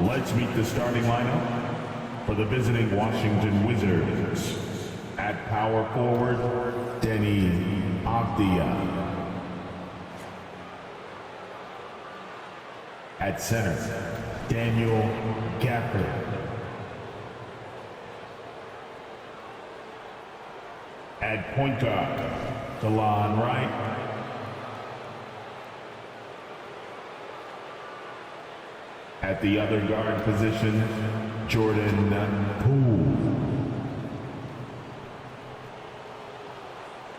Let's meet the starting lineup for the visiting Washington Wizards. At power forward, Denny Avdia. At center, Daniel Gafford. At point guard, DeLon Wright. At the other guard position, Jordan Poole.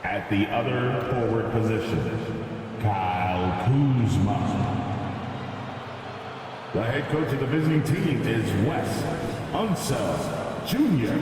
At the other forward position, Kyle Kuzma. The head coach of the visiting team is Wes Unseld Jr.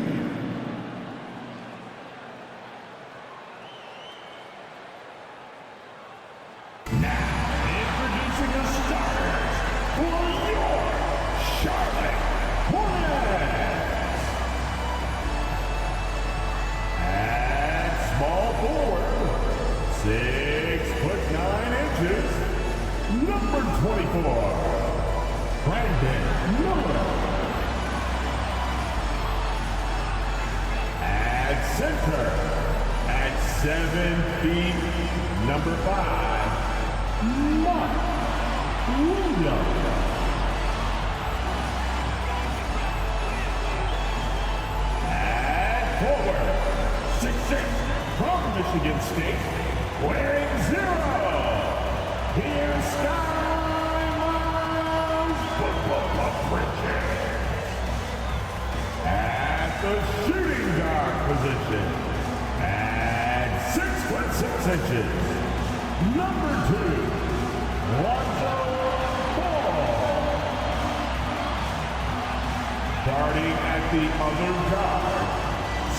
Starting at the other guard,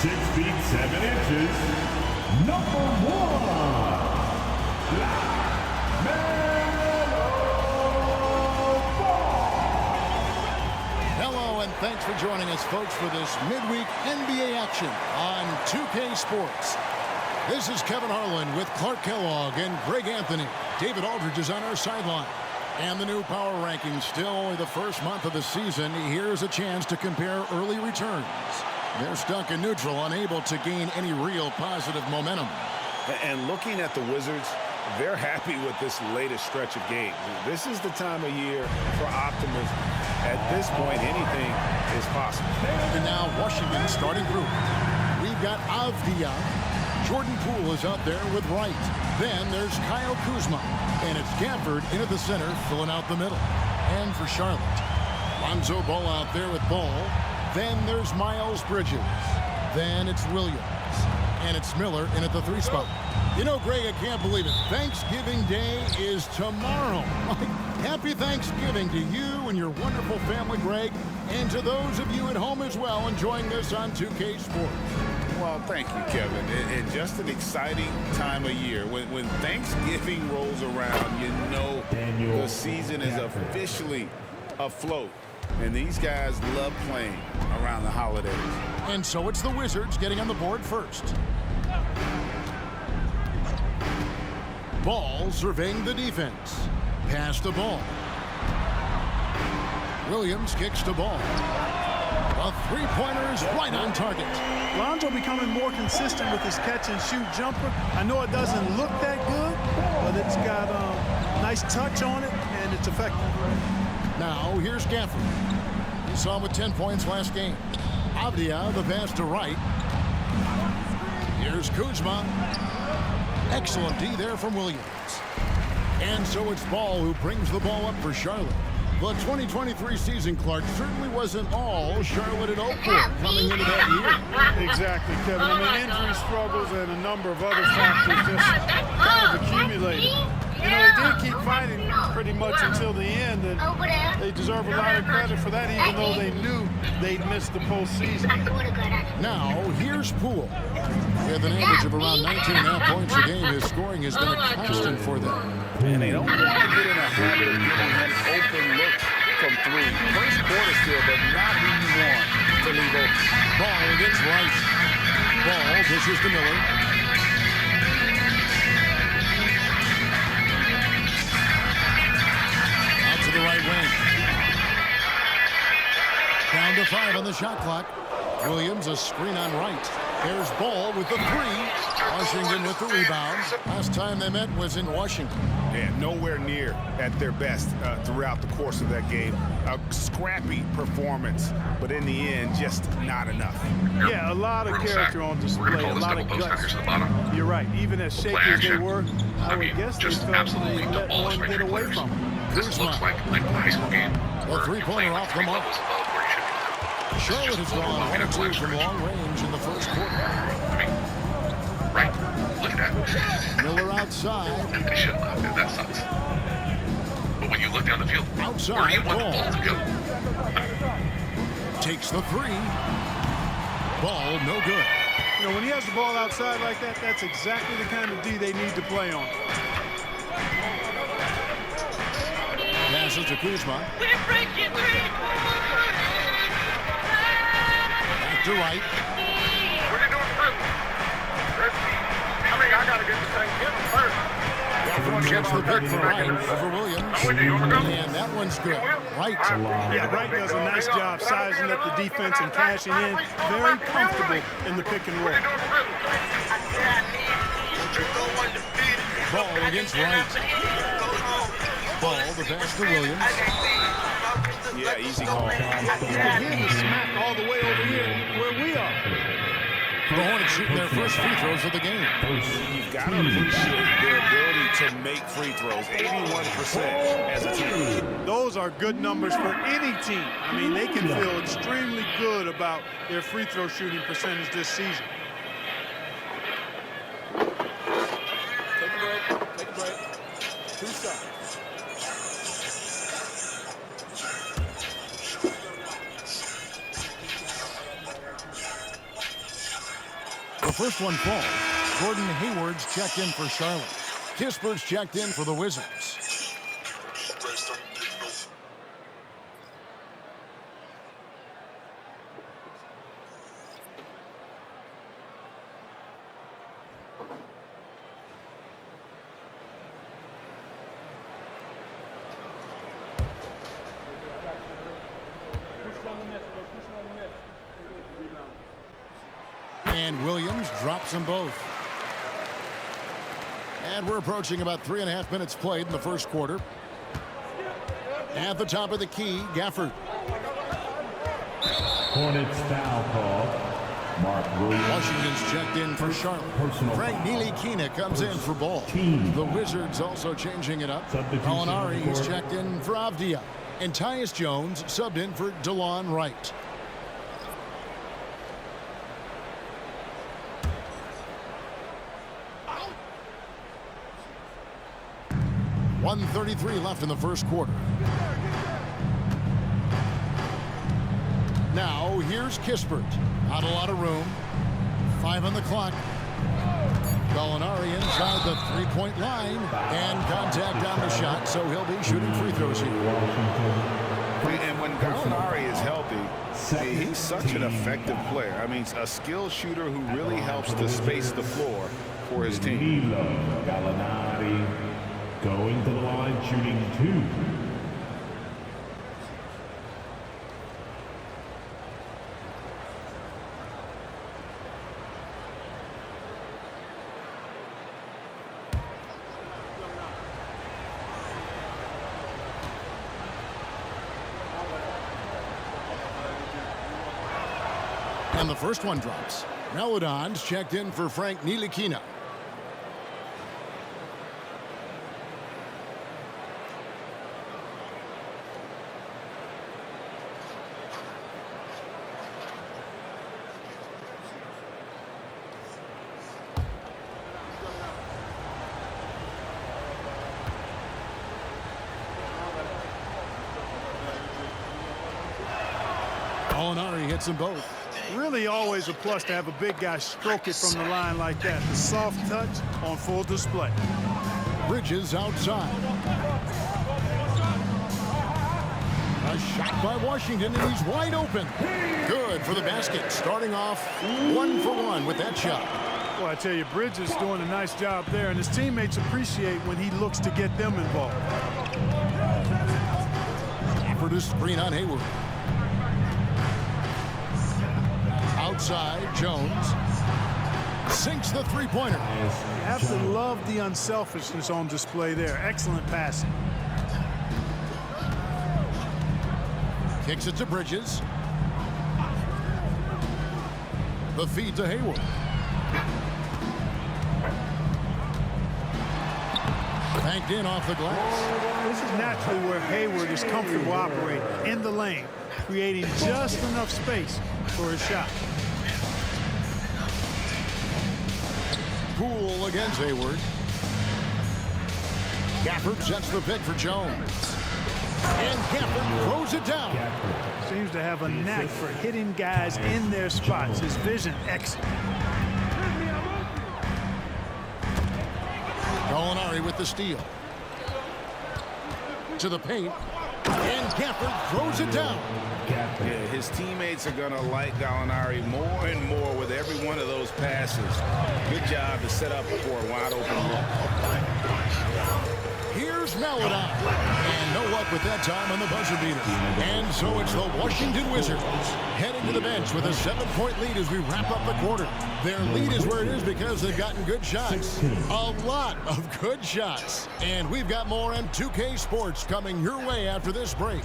6 feet 7 inches, number 1, LaMelo Ball. Hello and thanks for joining us, folks, for this midweek NBA action on 2K Sports. This is Kevin Harlan with Clark Kellogg and Greg Anthony. David Aldridge is on our sideline. And the new power rankings, still only the first month of the season. Here's a chance to compare early returns. They're stuck in neutral, unable to gain any real positive momentum. And looking at the Wizards, they're happy with this latest stretch of games. This is the time of year for optimism. At this point, anything is possible. And now Washington's starting group. We've got Avdia. Jordan Poole is out there with Wright. Then there's Kyle Kuzma. And it's Gafford into the center, filling out the middle. And for Charlotte, Lonzo Ball out there with Ball. Then there's Miles Bridges. Then it's Williams. And it's Miller in at the 3 spot. You know, Greg, I can't believe it. Thanksgiving Day is tomorrow. Happy Thanksgiving to you and your wonderful family, Greg. And to those of you at home as well enjoying this on 2K Sports. Well, thank you, Kevin. It's just an exciting time of year. When Thanksgiving rolls around, you know the season is officially afloat. And these guys love playing around the holidays. And so it's the Wizards getting on the board first. Ball surveying the defense. Pass the ball. Williams kicks the ball. A three-pointer is right on target. Lonzo becoming more consistent with his catch-and-shoot jumper. I know it doesn't look that good, but it's got a nice touch on it, and it's effective. Now, here's Gafford. You saw him with 10 points last game. Avdia, the pass to Wright. Here's Kuzma. Excellent D there from Williams. And so it's Ball who brings the ball up for Charlotte. The 2023 season, Clark, certainly wasn't all Charlotte had hoped for coming into that year. Exactly, Kevin. I mean, injury struggles and a number of other factors just kind of accumulated. You know, they did keep fighting pretty much until the end, and they deserve a lot of credit for that, even though they knew they'd missed the postseason. Now, here's Poole. With an average of around 19.5 points a game, his scoring has been a constant for them. And they don't want to get in a habit of giving him open looks from 3. First quarter still, but not who you want to leave open. Ball against Wright. Ball dishes to Miller. Out to the right wing. Down to 5 on the shot clock. Williams, a screen on right. There's Ball with the 3. Washington with the rebound. Last time they met was in Washington. Yeah, nowhere near at their best throughout the course of that game. A scrappy performance, but in the end, just not enough. Yeah, a lot of character on display, a lot of guts. You're right. Even as shaky as they were, I would guess they felt they let one get away from them. Kuzma. The three-pointer off the mark. Charlotte has gone 1 of 2 from long range in the first quarter. Right. Look at that. Miller outside. They shouldn't have. That sucks. But when you look down the field, Outside, where do you want the ball to go? Takes the 3. Ball no good. You know, when he has the ball outside like that, that's exactly the kind of D they need to play on. Passes to Kuzma. Back to right. What are you doing first? I got to get the thing given first. Gets the pick for Wright over Williams. And that one's good. Wright. Yeah, Wright does a nice job sizing up the defense and cashing in. Very comfortable in the pick and roll. Ball against Wright. Ball, the pass to Williams. Yeah, easy call. Hitting the smack all the way over here where we are. The Hornets shooting their first free throws of the game. You've got to appreciate their ability to make free throws. 81% as a team. Those are good numbers for any team. I mean, they can feel extremely good about their free throw shooting percentage this season. Take a break. 2 shots. The first one falls. Gordon Hayward's checked in for Charlotte. Kispert's checked in for the Wizards. And Williams drops them both. And we're approaching about 3.5 minutes played in the first quarter. At the top of the key, Gafford. Hornets foul call. Mark Williams. Washington's checked in for Charlotte. Personal Frank foul. Ntilikina comes in for Ball. Team. The Wizards also changing it up. Substitution Gallinari for- is checked in for Avdia. And Tyus Jones subbed in for DeLon Wright. .133 left in the first quarter. Now here's Kispert. Not a lot of room. 5 on the clock. Gallinari inside the three-point line. And contact on the shot, so he'll be shooting free throws here. And when Gallinari is healthy, he's such an effective player. I mean, a skilled shooter who really helps to space the floor for his team. Gallinari going to the line, shooting 2. And the first one drops. Melodon's checked in for Frank Ntilikina. Gallinari hits them both. Really always a plus to have a big guy stroke it from the line like that. The soft touch on full display. Bridges outside. A shot by Washington, and he's wide open. Good for the basket. Starting off 1 for 1 with that shot. Well, I tell you, Bridges doing a nice job there, and his teammates appreciate when he looks to get them involved. For the screen on Hayward. Outside, Jones sinks the three-pointer. You have to love the unselfishness on display there. Excellent passing. Kicks it to Bridges. The feed to Hayward. Banked in off the glass. This is naturally where Hayward is comfortable operating, in the lane, creating just enough space for his shot. Poole against Hayward. Gafford sets the pick for Jones. And Gafford throws it down. Seems to have a knack for hitting guys in their spots. His vision excellent. Gallinari with the steal. To the paint. And Gafford throws it down. Yeah, his teammates are going to like Gallinari more and more with every one of those passes. Good job to set up for a wide open look. Here's Maladon. And no luck with that time on the buzzer beater. And so it's the Washington Wizards heading to the bench with a 7-point lead as we wrap up the quarter. Their lead is where it is because they've gotten good shots. A lot of good shots. And we've got more M2K Sports coming your way after this break.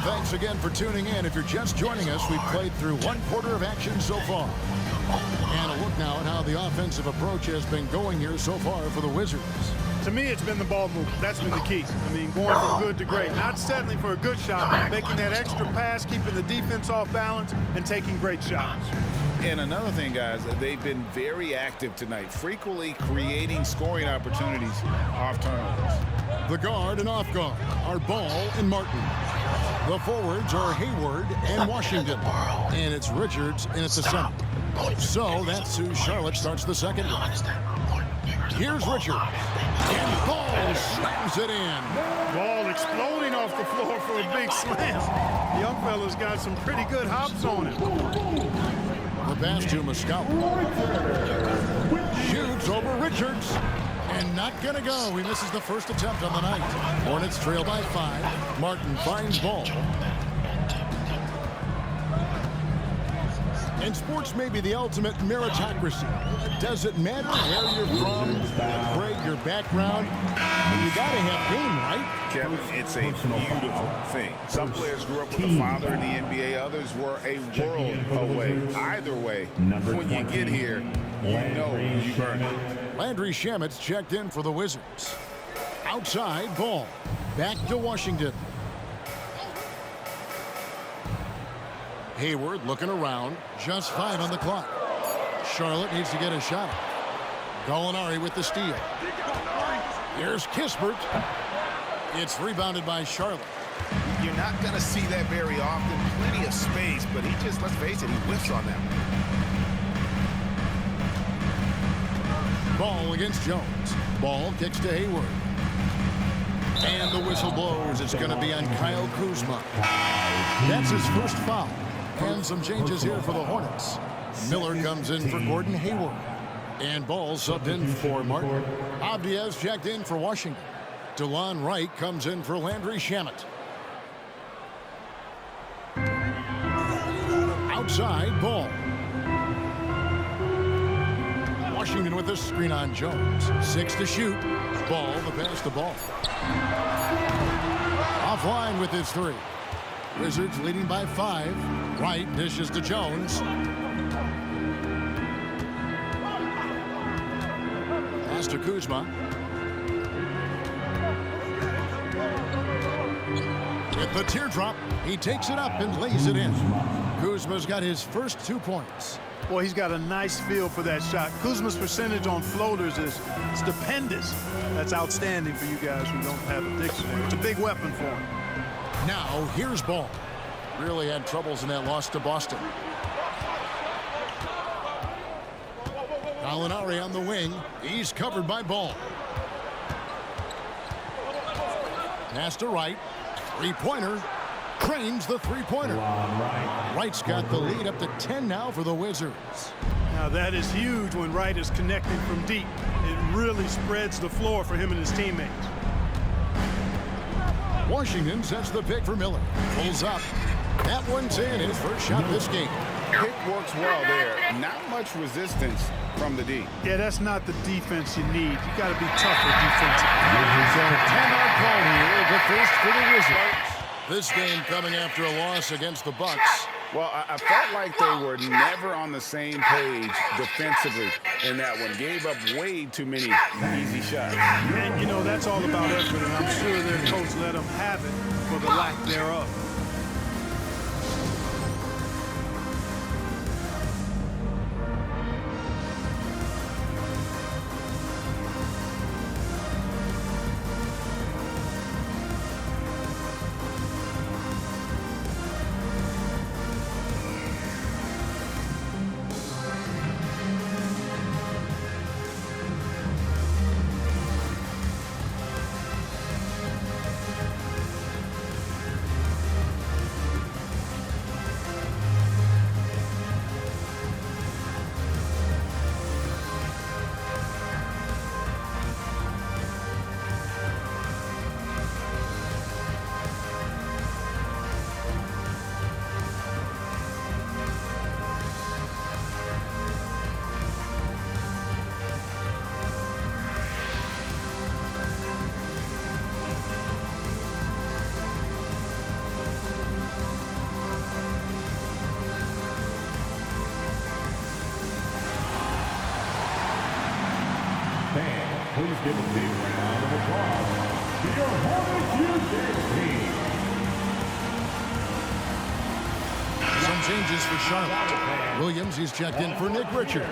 Thanks again for tuning in. If you're just joining us, we've played through one quarter of action so far. And a look now at how the offensive approach has been going here so far for the Wizards. To me, it's been the ball movement. That's been the key. I mean, going from good to great. Not settling for a good shot, making that extra pass, keeping the defense off balance, and taking great shots. And another thing, guys, they've been very active tonight, frequently creating scoring opportunities off turnovers. The guard and off guard are Ball and Martin. The forwards are Hayward and Washington. And it's Richards in at the center. So that's who Charlotte starts the second. Here's Richards. And Ball slams it in. Ball exploding off the floor for a big slam. The young fella's got some pretty good hops on him. The pass to Muscala. Shoots over Richards. And not gonna go. He misses the first attempt on the night. Hornets trail by 5. Martin finds Ball. And sports may be the ultimate meritocracy. Does it matter where you're from, grade, your background? You gotta have game, right? Kevin, it's a beautiful thing. Some players grew up with a father in the NBA. Others were a world away. Either way, when you get here, you know you earned it. Landry Shamet's checked in for the Wizards. Outside, Ball. Back to Washington. Hayward looking around. Just 5 on the clock. Charlotte needs to get a shot. Gallinari with the steal. Here's Kispert. It's rebounded by Charlotte. You're not going to see that very often. Plenty of space, but he just, let's face it, he whiffs on that one. Ball against Jones. Ball kicks to Hayward. And the whistle blows. It's going to be on Kyle Kuzma. That's his first foul. And some changes here for the Hornets. Miller comes in for Gordon Hayward. And Ball subbed in for Martin. Abdias checked in for Washington. DeLon Wright comes in for Landry Shamet. Outside, Ball. Washington with the screen on Jones. 6 to shoot. Ball, the pass to Ball. Offline with his 3. Wizards leading by 5. Wright dishes to Jones. Pass to Kuzma. With the teardrop, he takes it up and lays it in. Kuzma's got his first 2 points. Boy, he's got a nice feel for that shot. Kuzma's percentage on floaters is stupendous. That's outstanding for you guys who don't have a dictionary. It's a big weapon for him. Now, here's Ball. Really had troubles in that loss to Boston. Gallinari on the wing. He's covered by Ball. Pass to Wright. Three-pointer. Cranes the three-pointer. Wright's got the lead up to 10 now for the Wizards. Now that is huge when Wright is connecting from deep. It really spreads the floor for him and his teammates. Washington sets the pick for Miller. Pulls up. That one's in, his first shot this game. Pick works well there. Not much resistance from the D. Yeah, that's not the defense you need. You got to be tougher defensively. So a timeout call here, the first for the Wizards. This game coming after a loss against the Bucks. Well, I felt like they were never on the same page defensively in that one. Gave up way too many easy shots. And, you know, that's all about effort, and I'm sure their coach let them have it for the lack thereof. Please give a big round of applause to your Hornets team. Some changes for Charlotte. Williams, he's checked in for Nick Richards.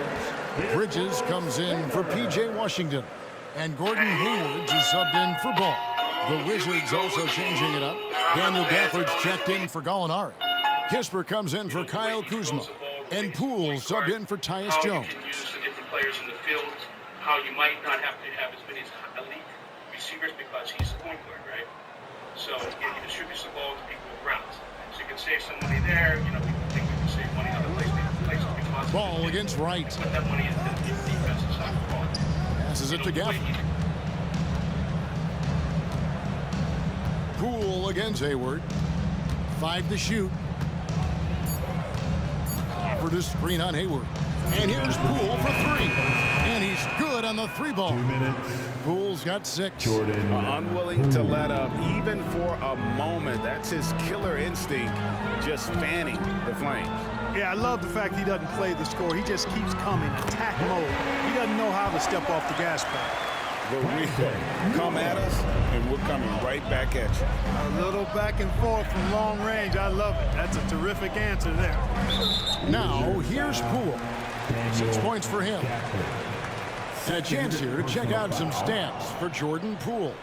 Bridges comes in for P.J. Washington. And Gordon Hayward is subbed in for Ball. The Wizards also changing it up. Daniel Gafford's checked in for Gallinari. Kisper comes in for Kyle Kuzma. And Poole subbed in for Tyus Jones. How you might not have to have as many elite receivers because he's the point guard, right? So he distributes the ball to people around. So you can save some money there. You know, we think we can save money other places. Ball against Wright. Put that money into the defensive side of the ball. Passes it to Gafford. Poole against Hayward. 5 to shoot. For the screen on Hayward. And here's Poole for 3. And he's good on the 3 ball. 2 minutes. Poole's got 6. Jordan. Unwilling to let up even for a moment. That's his killer instinct, just fanning the flames. Yeah, I love the fact he doesn't play the score. He just keeps coming, attack mode. He doesn't know how to step off the gas pedal. The Rio, come at us, and we're coming right back at you. A little back and forth from long range. I love it. That's a terrific answer there. Now, here's Poole. 6 points for him. And a chance here to check out some stats for Jordan Poole.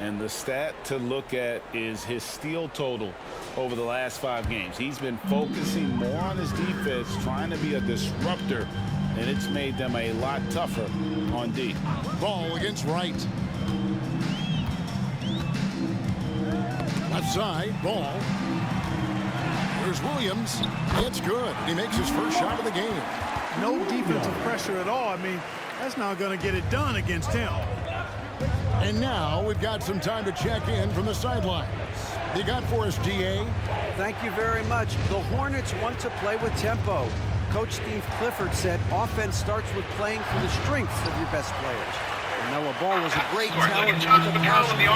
And the stat to look at is his steal total over the last 5 games. He's been focusing more on his defense, trying to be a disruptor, and it's made them a lot tougher on D. Ball against Wright. Left side, Ball. Here's Williams. It's good. He makes his first shot of the game. No defensive pressure at all. I mean, that's not going to get it done against him. And now we've got some time to check in from the sidelines. You got for us, DA? Thank you very much. The Hornets want to play with tempo. Coach Steve Clifford said offense starts with playing for the strengths of your best players. Noah Ball was a great talent with the passion for the game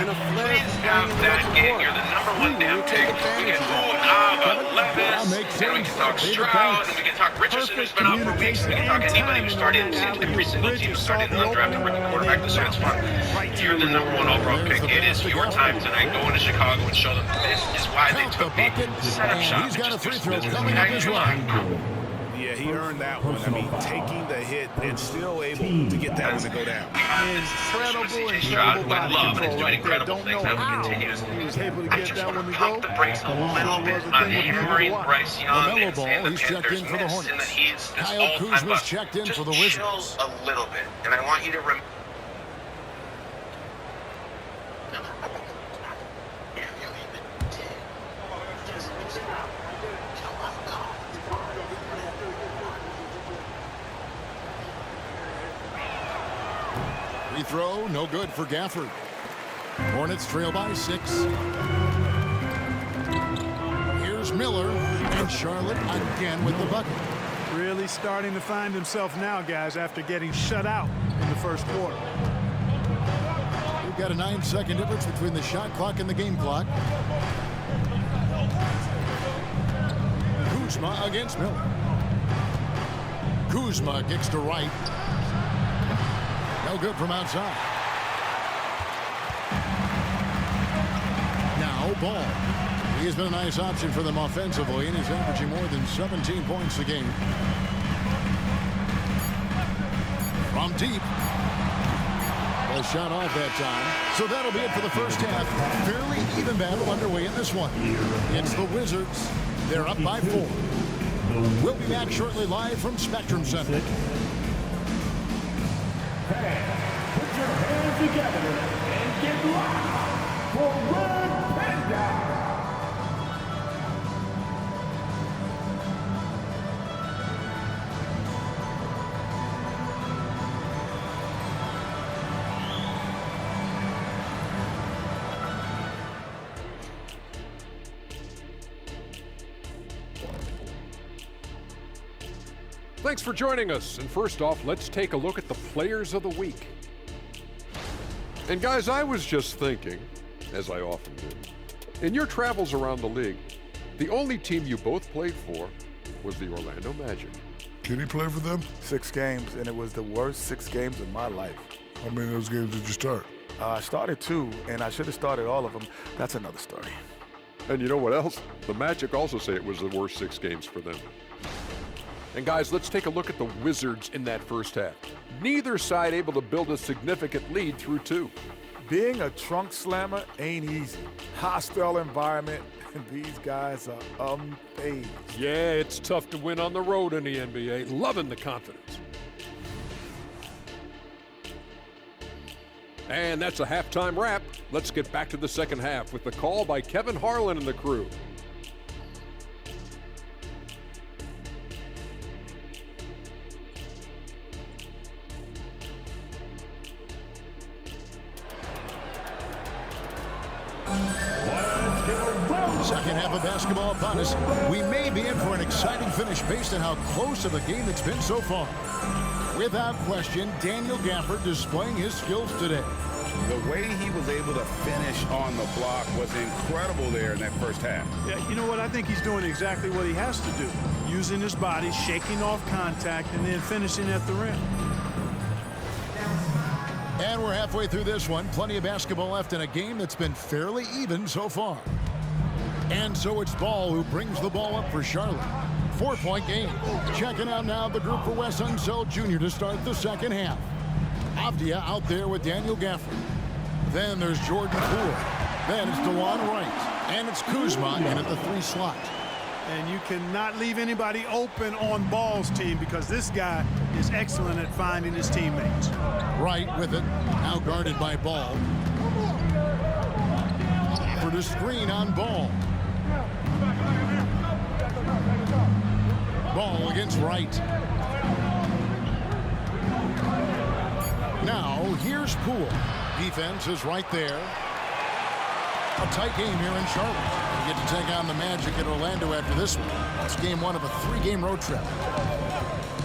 and a flair for playing in the open court. You're the number 1 damn pick. We can talk Levis, and we can talk Stroud, and we can talk Richardson, who's been out for weeks. We can talk anybody who started every single team who started an undrafted rookie quarterback this year. It's fun. You're the number 1 overall pick. It is your time tonight. Go into Chicago and show them this is why they took me. Set up shop. He's got a free throw coming up as well. Yeah, he earned that one. I mean, taking the hit and still able to get that one to go down. Incredible body control right there. Don't know how he was able to get that one to go. The brakes a little bit on hammering Bryce Young LaMelo Ball, and the he's checked Panthers in for the miss, and Hornets. that he's Kyle all-time Kuzma's bust. checked in Just for the chill Wizards. a little bit, and I want you to remember. Free throw, no good for Gafford. Hornets trail by 6. Here's Miller, and Charlotte again with the bucket. Really starting to find himself now, guys, after getting shut out in the first quarter. We've got a 9-second difference between the shot clock and the game clock. Kuzma against Miller. Kuzma kicks to right. No good from outside. Now Ball. He has been a nice option for them offensively, and he's averaging more than 17 points a game. From deep. Well, shot off that time. So that'll be it for the first half. Fairly even battle underway in this one. It's the Wizards. They're up by 4. We'll be back shortly live from Spectrum Center. Put your hands together and get loud for Red Panda. Thanks for joining us. And first off, let's take a look at the players of the week. And guys, I was just thinking, as I often do, in your travels around the league, the only team you both played for was the Orlando Magic. Can he play for them? 6 games, and it was the worst 6 games of my life. How many of those games did you start? I started 2, and I should have started all of them. That's another story. And you know what else? The Magic also say it was the worst 6 games for them. And guys, let's take a look at the Wizards in that first half. Neither side able to build a significant lead through 2. Being a trunk slammer ain't easy. Hostile environment, and these guys are unfazed. Yeah, it's tough to win on the road in the NBA. Loving the confidence. And that's a halftime wrap. Let's get back to the second half with the call by Kevin Harlan and the crew. Second half of basketball upon us. We may be in for an exciting finish based on how close of a game it's been so far. Without question, Daniel Gafford displaying his skills today. The way he was able to finish on the block was incredible there in that first half. Yeah, you know what? I think he's doing exactly what he has to do. Using his body, shaking off contact, and then finishing at the rim. And we're halfway through this one. Plenty of basketball left in a game that's been fairly even so far. And so it's Ball who brings the ball up for Charlotte. 4-point game. Checking out now the group for Wes Unseld Jr. to start the second half. Avdia out there with Daniel Gafford. Then there's Jordan Poole. Then it's DeLon Wright. And it's Kuzma in at the 3 slot. And you cannot leave anybody open on Ball's team because this guy is excellent at finding his teammates. Wright with it. Now guarded by Ball. For the screen on Ball. Ball against Wright. Now, here's Poole. Defense is right there. A tight game here in Charlotte. We get to take on the Magic at Orlando after this one. That's game 1 of a 3-game road trip.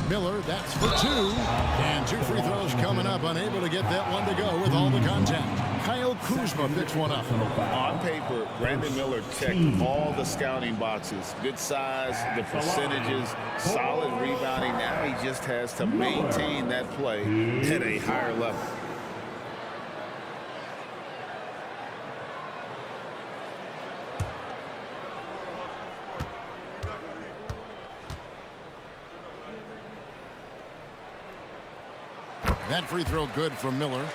Miller, that's for 2. And 2 free throws coming up. Unable to get that one to go with all the contact. Kyle Kuzma picks one up. On paper, Brandon Miller checked all the scouting boxes. Good size, the percentages, solid rebounding. Now he just has to maintain that play at a higher level. That free throw good from Miller.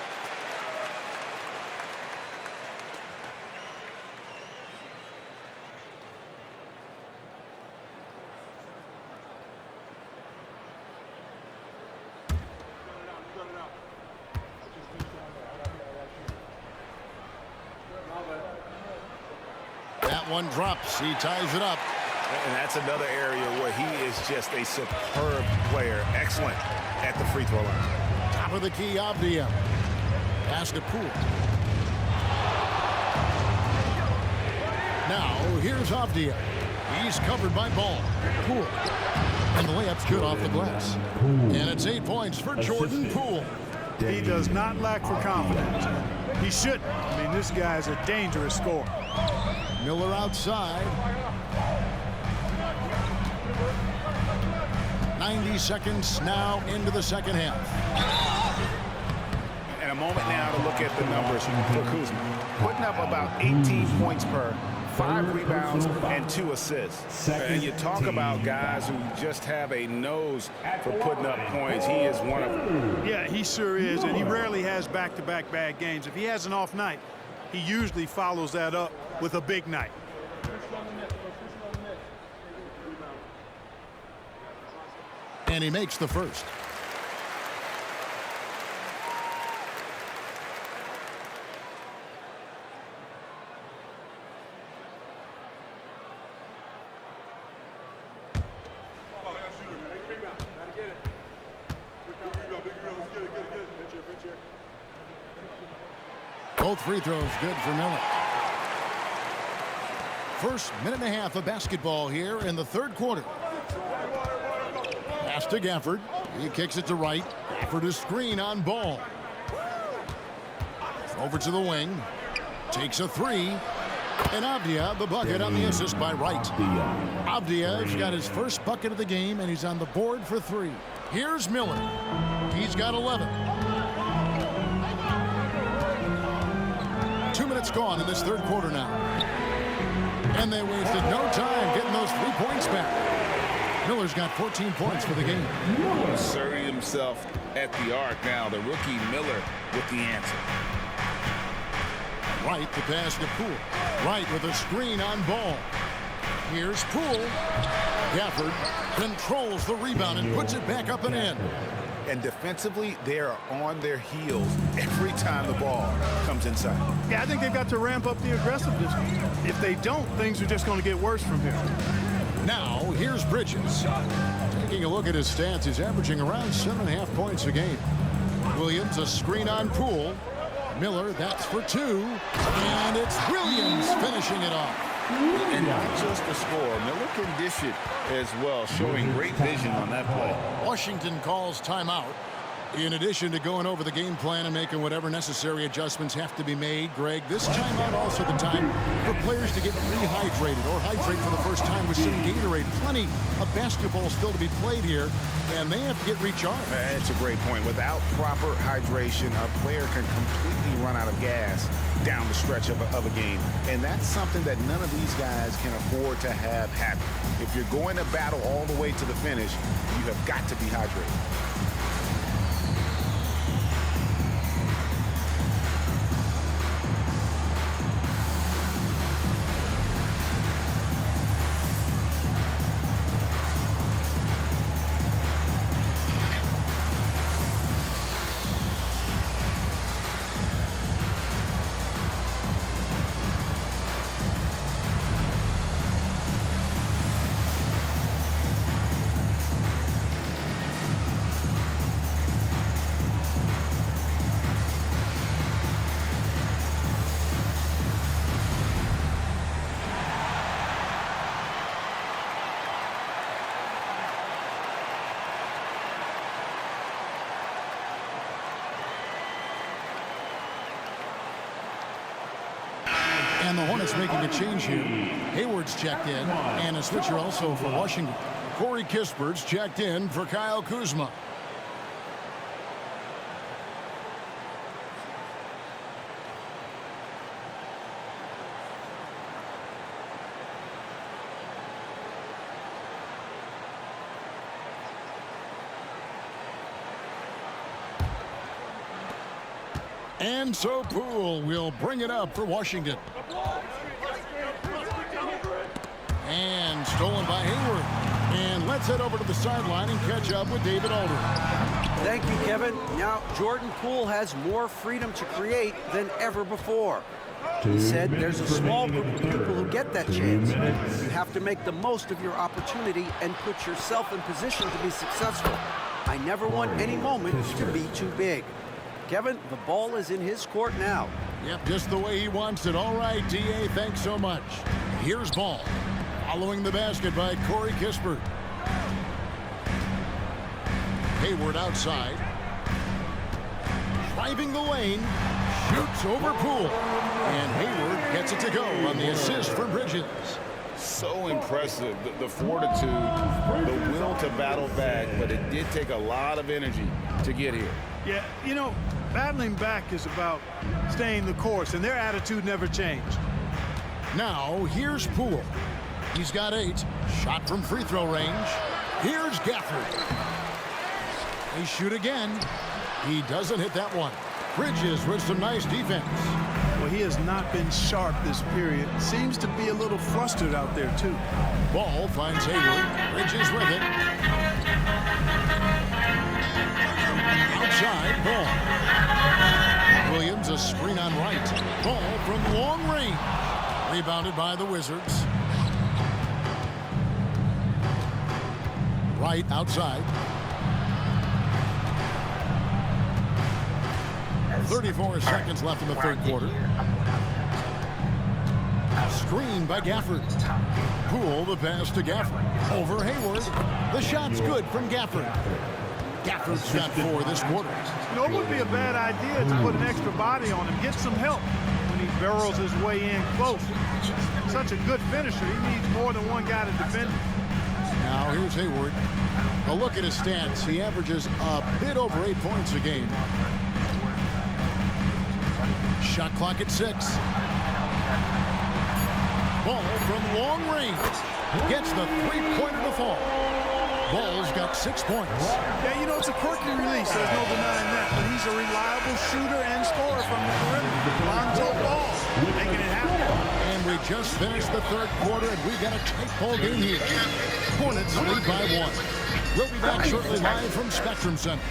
That one drops. He ties it up. And that's another area where he is just a superb player. Excellent at the free throw line. Top of the key, Avdia. Pass to Poole. Now, here's Avdia. He's covered by Ball. Poole. And the layup's good off the glass. And it's 8 points for Jordan Poole. He does not lack for confidence. He shouldn't. I mean, this guy's a dangerous scorer. Miller outside. 90 seconds now into the second half. And a moment now to look at the numbers for Kuzma. Putting up about 18 points per, 5 rebounds, and 2 assists. And you talk about guys who just have a nose for putting up points. He is one of them. Yeah, he sure is, and he rarely has back-to-back bad games. If he has an off night, he usually follows that up with a big night. And he makes the first. Both free throws good for Miller. First minute and a half of basketball here in the third quarter. Pass to Gafford. He kicks it to Wright. Gafford is screen on Ball. Over to the wing. Takes a three. And Avdia the bucket on the assist by Wright. Avdia's got his first bucket of the game, and he's on the board for 3. Here's Miller. He's got 11. 2 minutes gone in this third quarter now. And they wasted no time getting those 3 points back. Miller's got 14 points for the game. Asserting himself at the arc now. The rookie Miller with the answer. Wright the pass to Poole. Wright with a screen on Ball. Here's Poole. Gafford controls the rebound and puts it back up and in. And defensively, they are on their heels every time the ball comes inside. Yeah, I think they've got to ramp up the aggressiveness. If they don't, things are just going to get worse from here. Now, here's Bridges. Taking a look at his stats, he's averaging around 7.5 points a game. Williams, a screen on Poole. Miller, that's for 2. And it's Williams finishing it off. And not just the score, Miller can dish it as well, showing great vision on that play. Washington calls timeout. In addition to going over the game plan and making whatever necessary adjustments have to be made, Greg, this timeout also the time for players to get rehydrated or hydrate for the first time with some Gatorade. Plenty of basketball still to be played here, and they have to get recharged. That's a great point. Without proper hydration, a player can completely run out of gas down the stretch of a game. And that's something that none of these guys can afford to have happen. If you're going to battle all the way to the finish, you have got to be hydrated. And the Hornets making a change here. Hayward's checked in, and a switcher also for Washington. Corey Kispert's checked in for Kyle Kuzma. And so Poole will bring it up for Washington. And stolen by Hayward. And let's head over to the sideline and catch up with David Aldridge. Thank you, Kevin. Now, Jordan Poole has more freedom to create than ever before. He said there's a small group of people who get that chance. You have to make the most of your opportunity and put yourself in position to be successful. I never want any moment to be too big. Kevin, the ball is in his court now. Yep, just the way he wants it. All right, D.A., thanks so much. Here's ball. Following the basket by Corey Kispert. Hayward outside. Driving the lane. Shoots over Poole. And Hayward gets it to go on the assist for Bridges. So impressive, the fortitude, the will to battle back, but it did take a lot of energy to get here. Yeah, you know, battling back is about staying the course, and their attitude never changed. Now, here's Poole. He's got 8. Shot from free throw range. Here's Gafford. They shoot again. He doesn't hit that one. Bridges with some nice defense. Well, he has not been sharp this period. Seems to be a little flustered out there, too. Ball finds Hayward. Bridges with it. Outside, ball. Williams, a screen on right. Ball from long range. Rebounded by the Wizards. Right outside. 34 seconds left in the third quarter. Screen by Gafford. Poole the pass to Gafford. Over Hayward. The shot's good from Gafford. Gafford's got 4 this quarter. You know, it would be a bad idea to put an extra body on him. Get some help when he barrels his way in close. Such a good finisher. He needs more than one guy to defend him. Now here's Hayward. A look at his stats. He averages a bit over 8 points a game. Shot clock at 6. Ball from long range. Gets the three-pointer to fall. Ball's got 6 points. Yeah, you know, it's a quirky release. There's no denying that. But he's a reliable shooter and scorer from the perimeter. Lonzo Ball making it happen. And we just finished the third quarter, and we got a tight ball game here. Hornets lead by 1. We'll be back shortly live from Spectrum Center.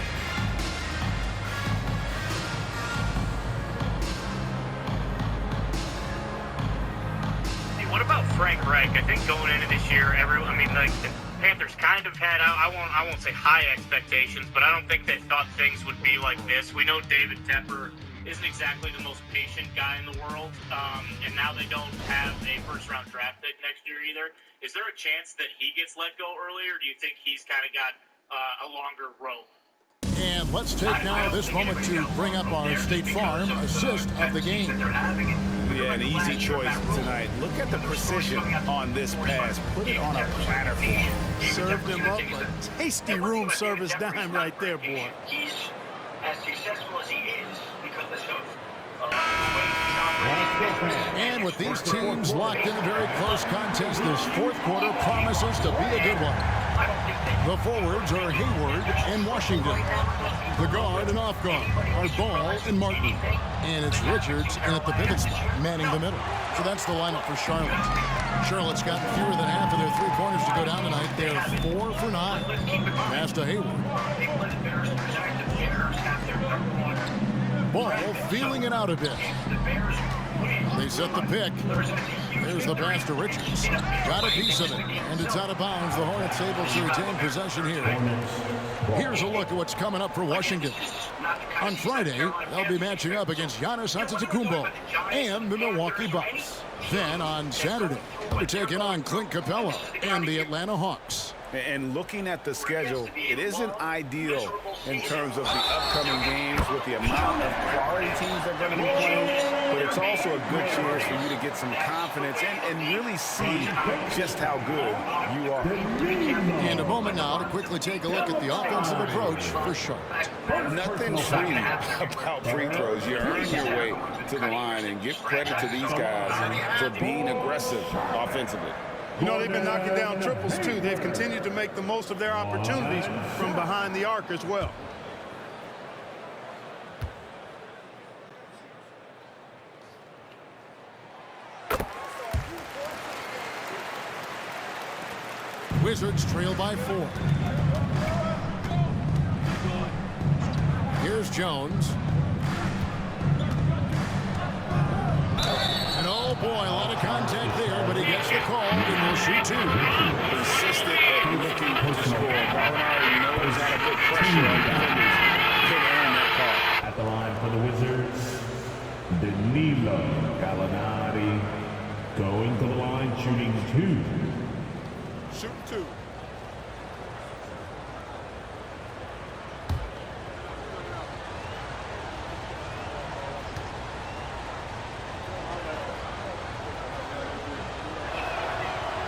What about Frank Reich? I think going into this year, the Panthers kind of had, I won't say high expectations, but I don't think they thought things would be like this. We know David Tepper isn't exactly the most patient guy in the world, and now they don't have a first-round draft pick next year either. Is there a chance that he gets let go early, or do you think he's kind of got a longer rope? And let's take now this moment to bring up our State Farm assist of the game. Yeah, an easy choice tonight. Look at the precision on this pass. Put it on a platter for him. Served him up a tasty room service dime right there, boy. He's as successful as he is because of And with these teams locked in a very close contest, this fourth quarter promises to be a good one. The forwards are Hayward and Washington. The guard and off guard are Ball and Martin. And it's Richards in at the pivot spot, manning the middle. So that's the lineup for Charlotte. Charlotte's got fewer than half of their three-pointers to go down tonight. They're 4 for 9. Pass to Hayward. Ball feeling it out a bit. They set the pick. There's the pass to Richards. Got a piece of it, and it's out of bounds. The Hornets able to retain possession here. Here's a look at what's coming up for Washington. On Friday, they'll be matching up against Giannis Antetokounmpo and the Milwaukee Bucks. Then on Saturday, they're taking on Clint Capella and the Atlanta Hawks. And looking at the schedule, it isn't ideal in terms of the upcoming games with the amount of quality teams that are going to be playing, but it's also a good chance for you to get some confidence and really see just how good you are. And a moment now to quickly take a look at the offensive approach for Charlotte. Nothing free about free throws. You earn your way to the line, and give credit to these guys for being aggressive offensively. You know, they've been knocking down triples, too. They've continued to make the most of their opportunities from behind the arc as well. Wizards trail by 4. Here's Jones. And oh boy, a lot of contact there, but he gets the call and will shoot 2. Consistent looking to score. Gallinari knows how to put pressure on defenders. Can earn that call. At the line for the Wizards, Danilo Gallinari going to the line, shooting 2. Shoot 2.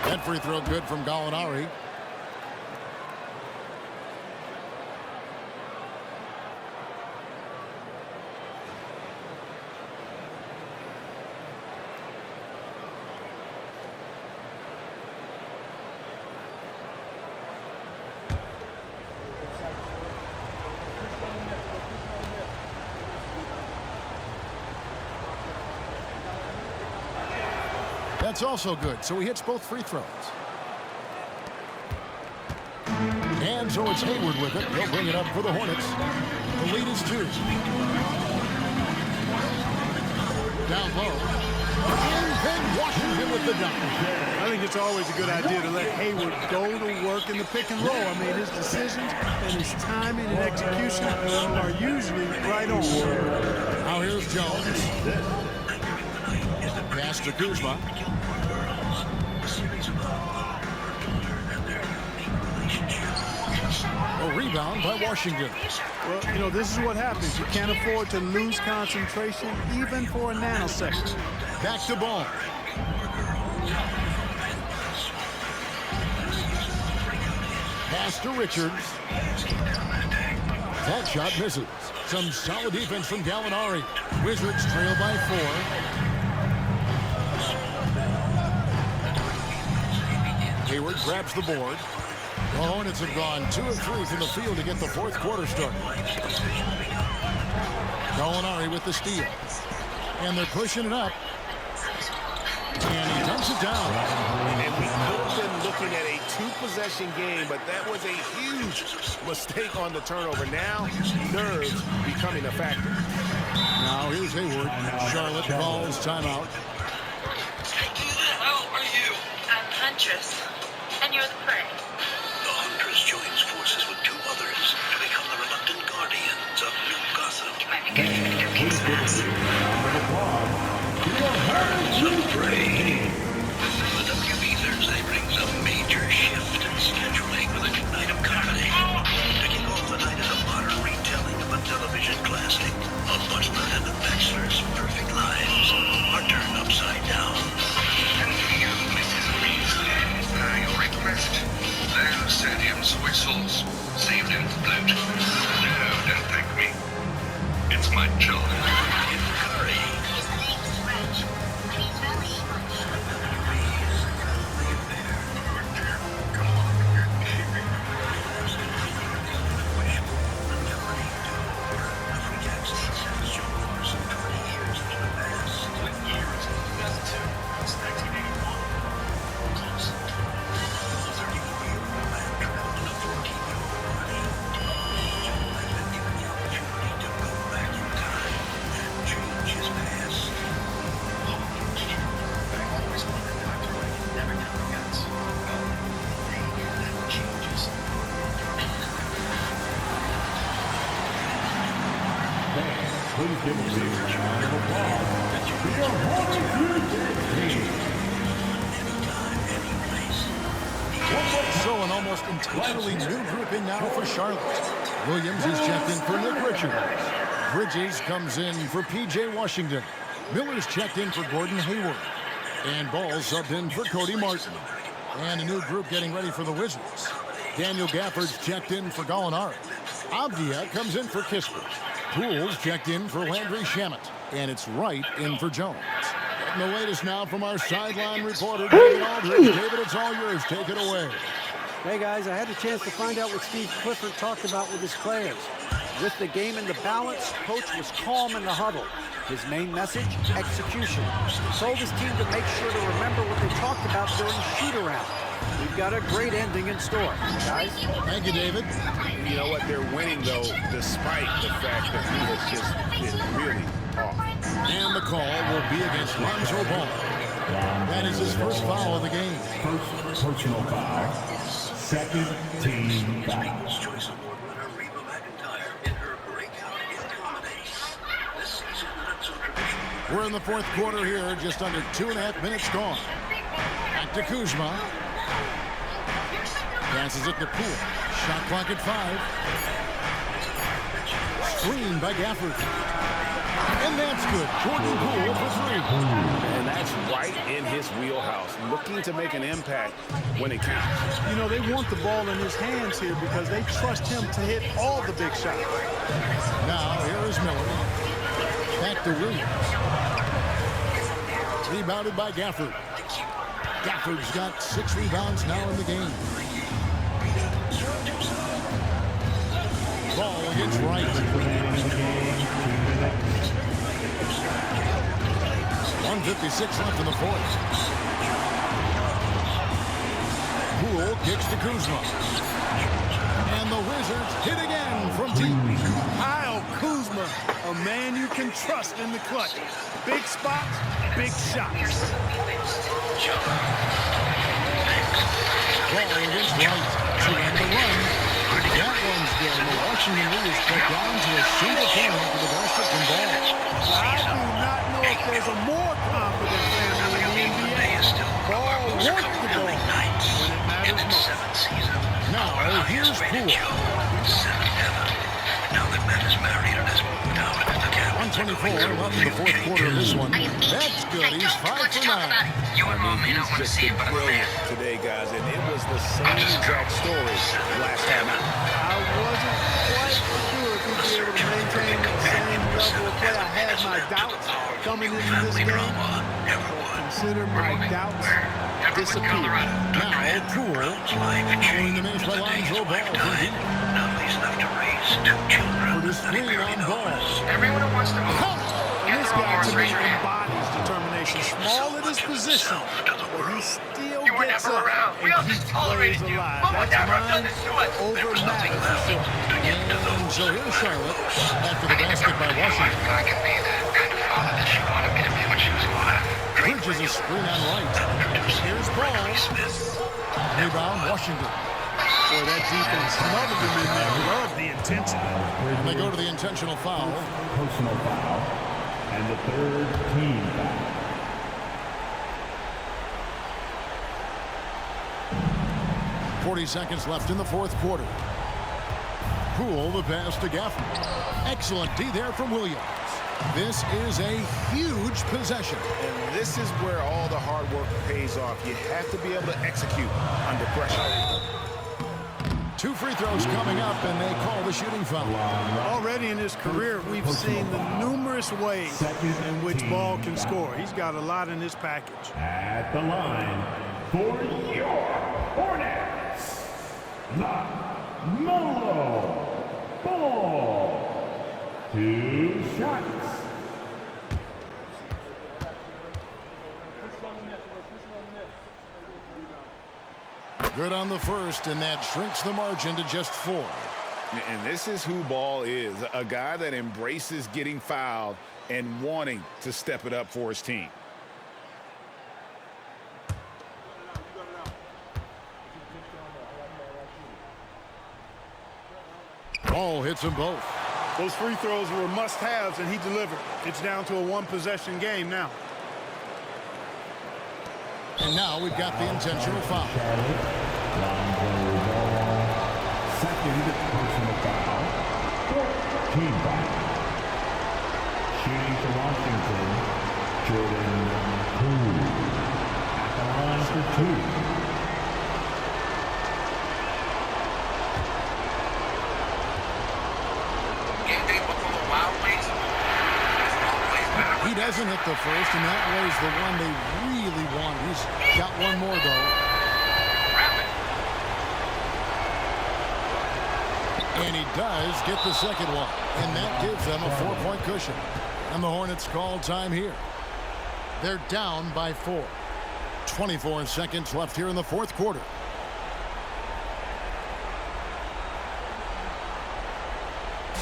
That free throw good from Gallinari. That's also good, so he hits both free throws. And so it's Hayward with it. He'll bring it up for the Hornets. The lead is 2. Down low. And then Washington with the dunk. I think it's always a good idea to let Hayward go to work in the pick and roll. I mean, his decisions and his timing and execution are usually right on. Now here's Jones. Pass to Kuzma. A rebound by Washington. Well, you know, this is what happens. You can't afford to lose concentration even for a nanosecond. Back to Ball. Pass to Richards. That shot misses. Some solid defense from Gallinari. Wizards trail by 4. Hayward grabs the board. The Hornets have gone 2 of 3 from the field to get the fourth quarter started. Gallinari with the steal. And they're pushing it up. And he dumps it down. And we could have been looking at a 2-possession game, but that was a huge mistake on the turnover. Now, nerves becoming a factor. Now here's Hayward. Charlotte calls timeout. How are you? I'm Huntress. And you're the prey. The Huntress joins forces with 2 others to become the reluctant guardians of New Gotham. You might be good for your kicks fast. The prey. The WB Thursday brings a major shift in scheduling with a new night of comedy. Kicking off the night is a modern retelling of a television classic. A butler and a bachelor's perfect lives are turned upside down. And for you, Mrs. Weasley, your request. Those Sadium's whistles, sealed in bloat. No, don't thank me. It's my job. In curry. His name is Reg. And he's very English. Come on. Please give us a round of applause. The Hornets. So an almost entirely new group in now for Charlotte. Williams is checked in for Nick Richards. Bridges comes in for P.J. Washington. Miller's checked in for Gordon Hayward. And Ball subbed in for Cody Martin. And a new group getting ready for the Wizards. Daniel Gafford's checked in for Gallinari. Abdia comes in for Kispert. Poole's checked in for Landry Shamet. And it's Wright in for Jones. Getting the latest now from our sideline reporter, David Aldridge. David, it's all yours. Take it away. Hey, guys, I had a chance to find out what Steve Clifford talked about with his players. With the game in the balance, coach was calm in the huddle. His main message, execution. He told his team to make sure to remember what they talked about during shoot-around. We've got a great ending in store, guys. Thank you, David. You know what? They're winning, though, despite the fact that he has just been really off. And the call will be against Lonzo Ball. That is his first foul of the game. First personal foul. Second team foul. We're in the fourth quarter here, just under 2.5 minutes gone. Back to Kuzma. Passes it to Poole. Shot clock at 5. Screen by Gafford. And that's good. Jordan Poole for 3. And that's right in his wheelhouse, looking to make an impact when it counts. You know, they want the ball in his hands here because they trust him to hit all the big shots. Now, here is Miller. Back to Williams. Rebounded by Gafford. Gafford's got 6 rebounds now in the game. Ball against Wright. 1:56 left in the fourth. Poole kicks to Kuzma. And the Wizards hit again from deep. Kyle Kuzma, a man you can trust in the clutch. Big spots, big shots. Ball against Wright. To end the run. That one's good. And the Washington Wizards cut down to a single point after the basket from Ball. I do not know if there's a more confident family in the NBA. Ball wants the ball when it matters most. Now, here's Poole. 1:24 left in the fourth quarter of this one. That's good. He's 5 for 9. He's just been brilliant today, guys, and it was the same exact story last time out. I wasn't quite sure if he'd be able to maintain the same level of play. I had my doubts coming into this game. Consider my doubts disappeared. Now, Poole following the minutes by Lonzo Ball from deep. For the screen on Ball. Everyone who wants to move. And this guy to me embodies determination. Small in his position, but he still gets up and keeps plays alive. That's mine over matters for sure. And so here's Charlotte after the basket by Washington. I can be the kind of father that she wanted me to be when she was alive. Bridges a screen on Wright. Here's Ball. Rebound, Washington. Boy, that defense smothered him in there. Love the intensity. And they go to the intentional foul. Personal foul. And the third team foul. .40 left in the fourth quarter. Poole the pass to Gafford. Excellent D there from Williams. This is a huge possession. And this is where all the hard work pays off. You have to be able to execute under pressure. 2 free throws coming up, and they call the shooting foul. Already in his career, we've seen the numerous ways in which Ball can score. He's got a lot in his package. At the line for your Hornets, LaMelo Ball. 2 shots. Good on the first, and that shrinks the margin to just 4. And this is who Ball is, a guy that embraces getting fouled and wanting to step it up for his team. Ball hits them both. Those free throws were must-haves, and he delivered. It's down to a one-possession game now. And now we've got the intentional foul. Second personal foul. Team foul. Shooting for Washington, Jordan Poole. At the line for 2. He doesn't hit the first, and that was the one they really want. He's got one more, though. And he does get the second one, and that gives them a 4-point cushion. And the Hornets call time here. They're down by 4. 24 seconds left here in the fourth quarter.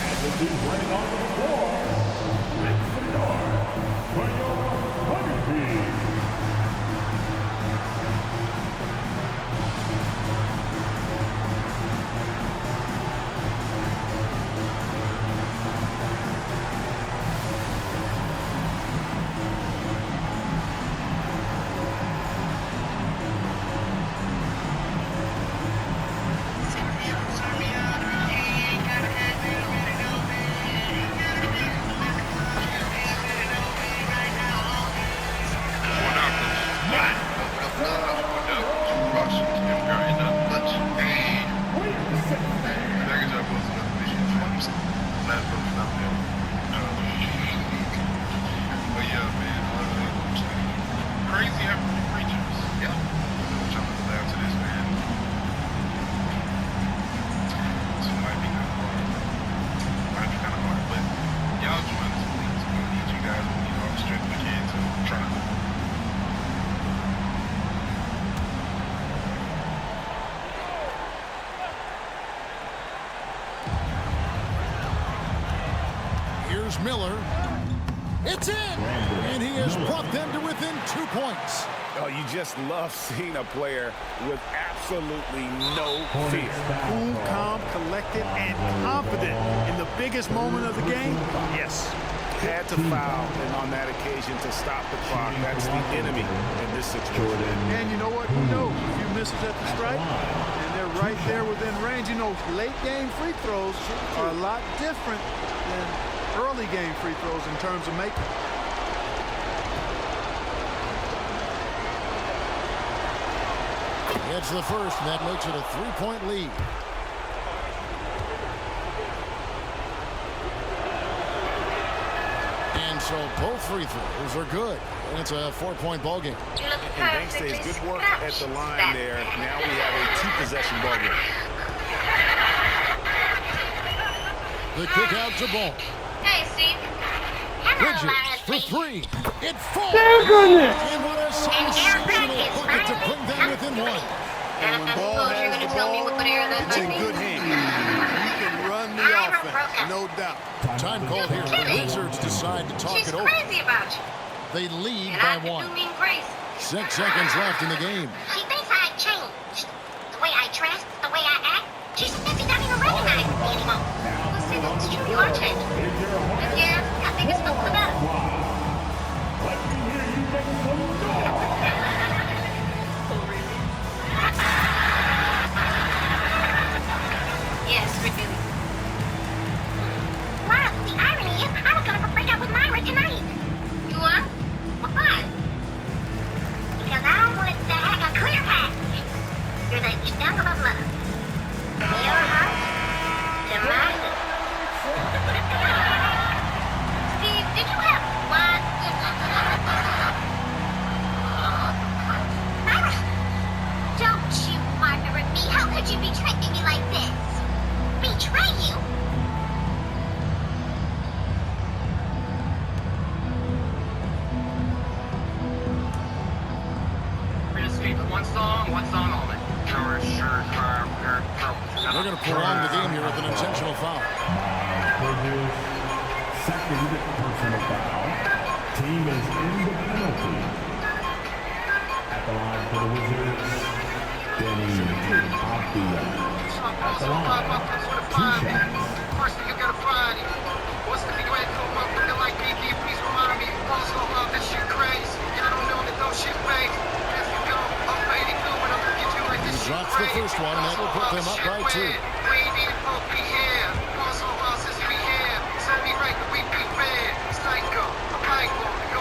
And the dude running onto the floor, for your Hornets. Here's Miller. It's in! And he has brought them to within 2 points. Oh, you just love seeing a player with absolutely no fear. Cool, calm, collected, and confident in the biggest moment of the game. Yes. Had to foul, and on that occasion to stop the clock. That's the enemy in this situation. And you know what? Who knows? A few misses at the stripe, and they're right there within range. You know, late game free throws are a lot different than early game free throws in terms of making. It's the first, and that makes it a 3-point lead. And so both free throws are good. And it's a 4-point ball game. And thanks to his good work at the line there, now we have a 2-possession ball game. The kick out to Ball. Hey, Steve. Bridges for three. It falls. And what a sensational bucket to bring them within one. And when Ball has the ball, it's in good hands. You can run the offense, no doubt. Time called here. The Wizards decide to talk She's it over. crazy about you. They lead And by I one. do mean crazy. 6 seconds left in the game. She thinks I changed. The way I dress, the way I act. She says she doesn't even recognize me anymore. Well, see, that's true. You are changing. And yeah, I think it's for the better. Let me hear you make some noise. Yes, really. Wow, the irony is I was going to break up with Myra tonight. You are? Why? Because I don't want it to have a clear path. You're the younger of love. Your heart to mine. Steve, did you have one? Myra, don't you wonder at me. How could you betray me like this? Betray you? We're gonna skate one song only. Sure. They're going to prolong the game here with an intentional foul. Bridges, second personal foul. Team is in the penalty. At the line for the Wizards, Denny Abdia. At the line, 2 shots. First thing you gotta find it. What's the big way to come up looking like BB? Please remind me. Also about that shit crazy. Y'all don't know that those shit fake. As you go, I'm ready to do when I'm looking at you like this shit Drops the crazy. first one, and that will put them up by 2. We need to both be here. Also about since we here. Send me right that we be red. Psycho. I'm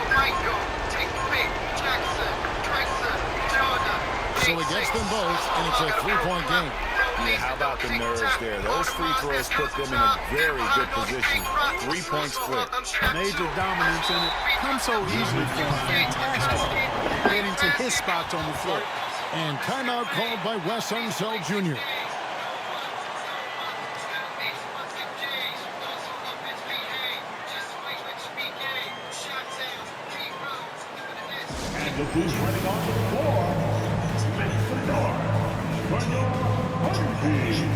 Michael. Take the pick. Jackson. Tracer. Jordan. So he gets them both, and it's a 3-point game. Yeah, how about the nerves there? Those free throws put them in a very good position. 3-point split. Major dominance in it. Comes so easily for him. Fantastic. Getting to his spots on the floor. And timeout called by Wes Unseld Jr. And look who's running on the floor. Make some noise for your home team.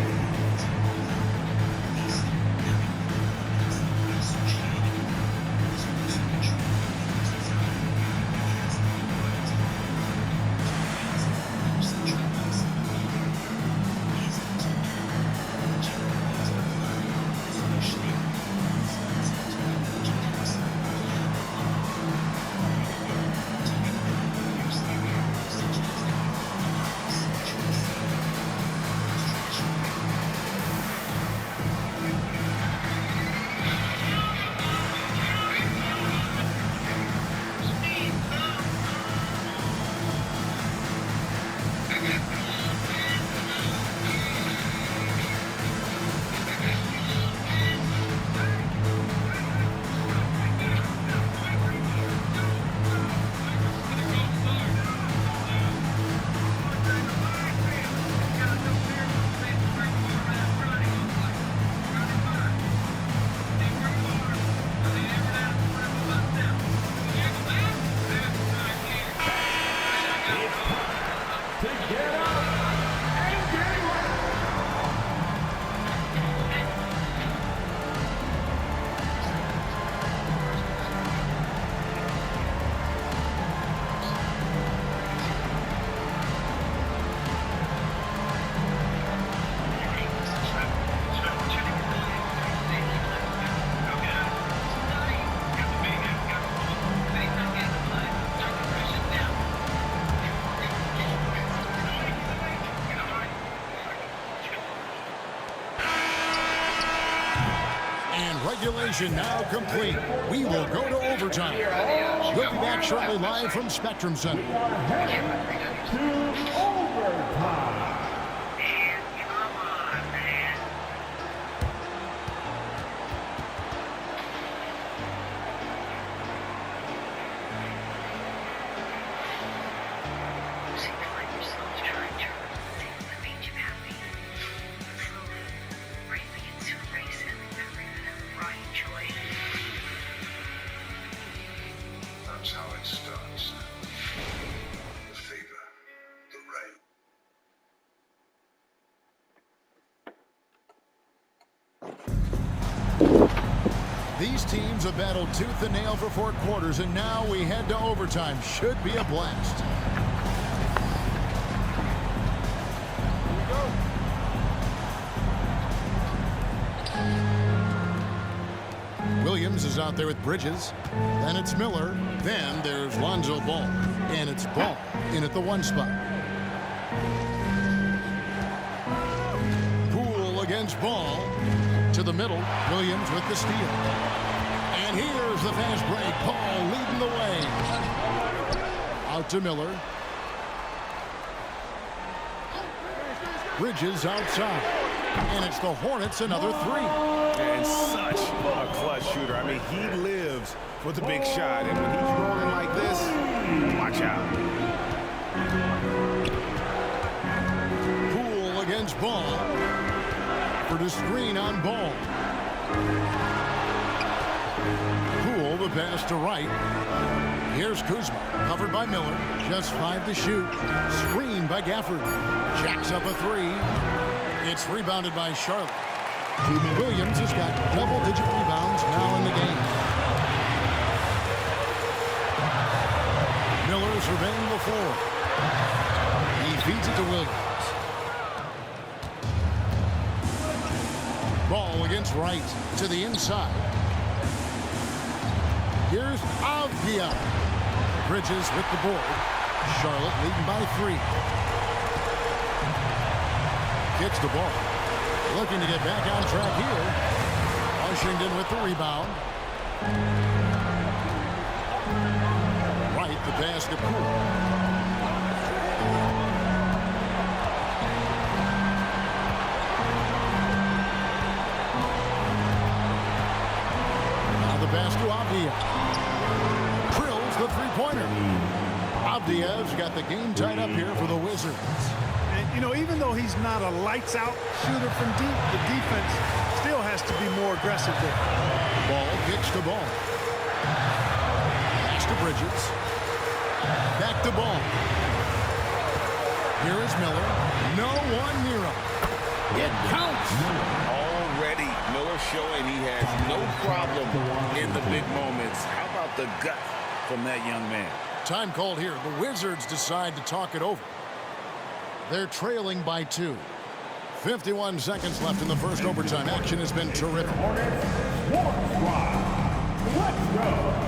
Regulation now complete. We will go to overtime. We'll be back shortly live from Spectrum Center. To overtime. That's how it starts. The favor, the right. These teams have battled tooth and nail for 4 quarters, and now we head to overtime. Should be a blast. Williams is out there with Bridges. Then it's Miller. Then there's Lonzo Ball. And it's Ball in at the 1 spot. Poole against Ball. To the middle. Williams with the steal. And here's the fast break. Ball leading the way. Out to Miller. Bridges outside. And it's the Hornets another 3. And such a clutch shooter. I mean, he lives for the big shot. And when he's rolling like this, watch out. Poole against Ball. For the screen on Ball. Poole the pass to right. Here's Kuzma. Covered by Miller. Just 5 to shoot. Screen by Gafford. Jacks up a 3. It's rebounded by Charlotte. Williams has got double-digit rebounds now in the game. Miller surveying the floor. He feeds it to Williams. Ball against right to the inside. Here's Avdia. Bridges with the board. Charlotte leading by 3. Gets the ball. Looking to get back on track here. Washington with the rebound. Right, the pass to Poole. Now the pass to Avdia. Drills the three-pointer. Avdia's got the game tied up here for the Wizards. You know, even though he's not a lights-out shooter from deep, the defense still has to be more aggressive there. Ball kicks the ball. Pass to Bridges. back to ball. Here is Miller. No one near him. It counts. Already, Miller showing he has no problem in the big moments. How about the gut from that young man? Time called here. The Wizards decide to talk it over. They're trailing by 2. 51 seconds left in the first overtime. Action has been terrific. Hornets, Sports Squad. Let's go.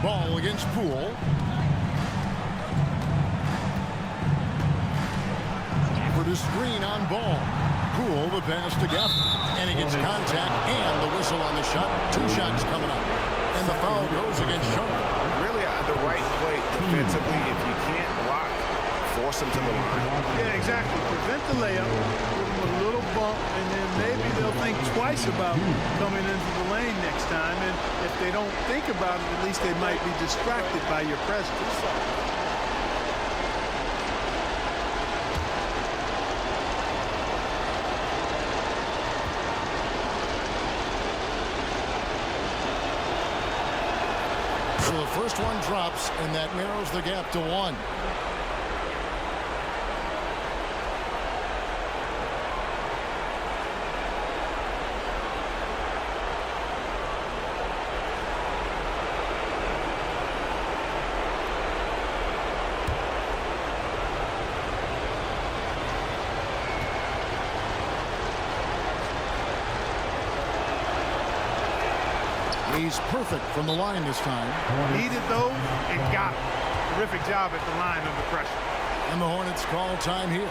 Ball against Poole. For the screen on Ball. Poole the pass to Gaffney. And he gets contact and the whistle on the shot. 2 shots coming up. And the foul goes against Sharp. Really the right play defensively. If you can't block, force him to the line. Yeah, exactly. Prevent the layup, give them a little bump, and then maybe they'll think twice about coming into the lane next time. And if they don't think about it, at least they might be distracted by your presence. So the first one drops, and that narrows the gap to 1. He's perfect from the line this time. Needed those and got it. Terrific job at the line under pressure. And the Hornets call time here.